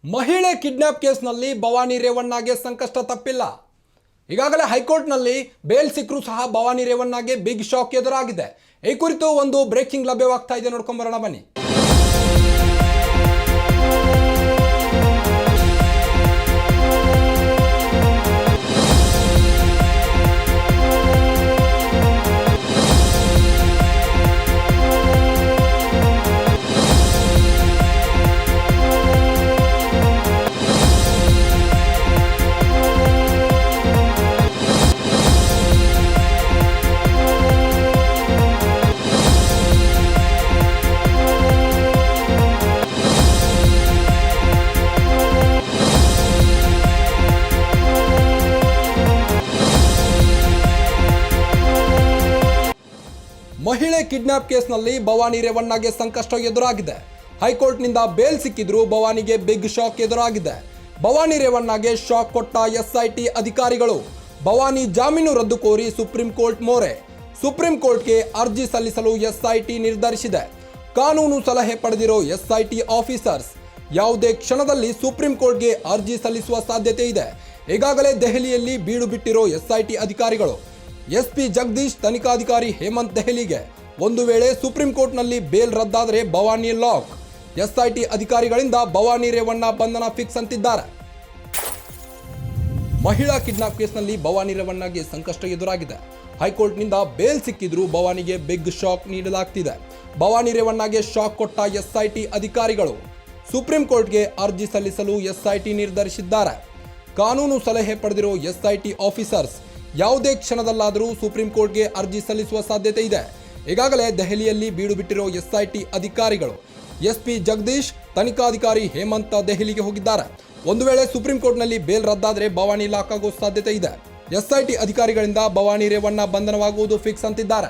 ಮಹಿಳೆ ಕಿಡ್ನಾಪ್ ಕೇಸ್ನಲ್ಲಿ ಭವಾನಿ ರೇವಣ್ಣಗೆ ಸಂಕಷ್ಟ ತಪ್ಪಿಲ್ಲ. ಈಗಾಗಲೇ ಹೈಕೋರ್ಟ್ನಲ್ಲಿ ಬೇಲ್ ಸಿಕ್ಕರೂ ಸಹ ಭವಾನಿ ರೇವಣ್ಣಗೆ ಬಿಗ್ ಶಾಕ್ ಎದುರಾಗಿದೆ. ಈ ಕುರಿತು ಒಂದು ಬ್ರೇಕಿಂಗ್ ಲಭ್ಯವಾಗ್ತಾ ಇದೆ, ನೋಡ್ಕೊಂಡ್ ಬರೋಣ ಬನ್ನಿ. ಮಹಿಳೆ ಕಿಡ್ನಾಪ್ ಕೇಸ್ನಲ್ಲಿ ಭವಾನಿ ರೇವಣ್ಣಗೆ ಸಂಕಷ್ಟ ಎದುರಾಗಿದೆ. ಹೈಕೋರ್ಟ್ನಿಂದ ಬೇಲ್ ಸಿಕ್ಕಿದ್ರೂ ಭವಾನಿಗೆ ಬಿಗ್ ಶಾಕ್ ಎದುರಾಗಿದೆ. ಭವಾನಿ ರೇವಣ್ಣಗೆ ಶಾಕ್ ಕೊಟ್ಟ ಎಸ್ಐಟಿ ಅಧಿಕಾರಿಗಳು. ಭವಾನಿ ಜಾಮೀನು ರದ್ದು ಕೋರಿ ಸುಪ್ರೀಂ ಕೋರ್ಟ್ ಮೊರೆ. ಸುಪ್ರೀಂ ಕೋರ್ಟ್ಗೆ ಅರ್ಜಿ ಸಲ್ಲಿಸಲು ಎಸ್ಐಟಿ ನಿರ್ಧರಿಸಿದೆ. ಕಾನೂನು ಸಲಹೆ ಪಡೆದಿರೋ ಎಸ್ಐಟಿ ಆಫೀಸರ್ಸ್ ಯಾವುದೇ ಕ್ಷಣದಲ್ಲಿ ಸುಪ್ರೀಂ ಕೋರ್ಟ್ಗೆ ಅರ್ಜಿ ಸಲ್ಲಿಸುವ ಸಾಧ್ಯತೆ ಇದೆ. ಈಗಾಗಲೇ ದೆಹಲಿಯಲ್ಲಿ ಬೀಡು ಬಿಟ್ಟಿರೋ ಎಸ್ಐಟಿ ಅಧಿಕಾರಿಗಳು. ಎಸ್ಪಿ ಜಗದೀಶ್, ತನಿಖಾಧಿಕಾರಿ ಹೇಮಂತ್ ದೆಹಲಿಗೆ. ಒಂದು ವೇಳೆ ಸುಪ್ರೀಂ ಕೋರ್ಟ್ನಲ್ಲಿ ಬೇಲ್ ರದ್ದಾದರೆ ಭವಾನಿ ಲಾಕ್. ಎಸ್ಐಟಿ ಅಧಿಕಾರಿಗಳಿಂದ ಭವಾನಿ ರೇವಣ್ಣ ಬಂಧನ ಫಿಕ್ಸ್ ಅಂತಿದ್ದಾರೆ. ಮಹಿಳಾ ಕಿಡ್ನಾಪ್ ಕೇಸ್ನಲ್ಲಿ ಭವಾನಿ ರೇವಣ್ಣಗೆ ಸಂಕಷ್ಟ ಎದುರಾಗಿದೆ. ಹೈಕೋರ್ಟ್ನಿಂದ ಬೇಲ್ ಸಿಕ್ಕಿದ್ರೂ ಭವಾನಿಗೆ ಬಿಗ್ ಶಾಕ್ ನೀಡಲಾಗ್ತಿದೆ. ಭವಾನಿ ರೇವಣ್ಣಗೆ ಶಾಕ್ ಕೊಟ್ಟ ಎಸ್ಐಟಿ ಅಧಿಕಾರಿಗಳು. ಸುಪ್ರೀಂ ಕೋರ್ಟ್ಗೆ ಅರ್ಜಿ ಸಲ್ಲಿಸಲು ಎಸ್ಐಟಿ ನಿರ್ಧರಿಸಿದ್ದಾರೆ. ಕಾನೂನು ಸಲಹೆ ಪಡೆದಿರೋ ಎಸ್ಐಟಿ ಆಫೀಸರ್ಸ್ ಯಾವುದೇ ಕ್ಷಣದಲ್ಲಾದರೂ ಸುಪ್ರೀಂ ಕೋರ್ಟ್ಗೆ ಅರ್ಜಿ ಸಲ್ಲಿಸುವ ಸಾಧ್ಯತೆ ಇದೆ. ಈಗಾಗಲೇ ದೆಹಲಿಯಲ್ಲಿ ಬೀಡು ಬಿಟ್ಟಿರೋ ಎಸ್ಐಟಿ ಅಧಿಕಾರಿಗಳು. ಎಸ್ಪಿ ಜಗದೀಶ್, ತನಿಖಾಧಿಕಾರಿ ಹೇಮಂತ್ ದೆಹಲಿಗೆ ಹೋಗಿದ್ದಾರೆ. ಒಂದು ವೇಳೆ ಸುಪ್ರೀಂ ಕೋರ್ಟ್ನಲ್ಲಿ ಬೇಲ್ ರದ್ದಾದರೆ ಭವಾನಿ ಲಾಕ್ ಆಗೋ ಸಾಧ್ಯತೆ ಇದೆ. ಎಸ್ಐಟಿ ಅಧಿಕಾರಿಗಳಿಂದ ಭವಾನಿ ರೇವಣ್ಣ ಬಂಧನವಾಗುವುದು ಫಿಕ್ಸ್ ಅಂತಿದ್ದಾರೆ.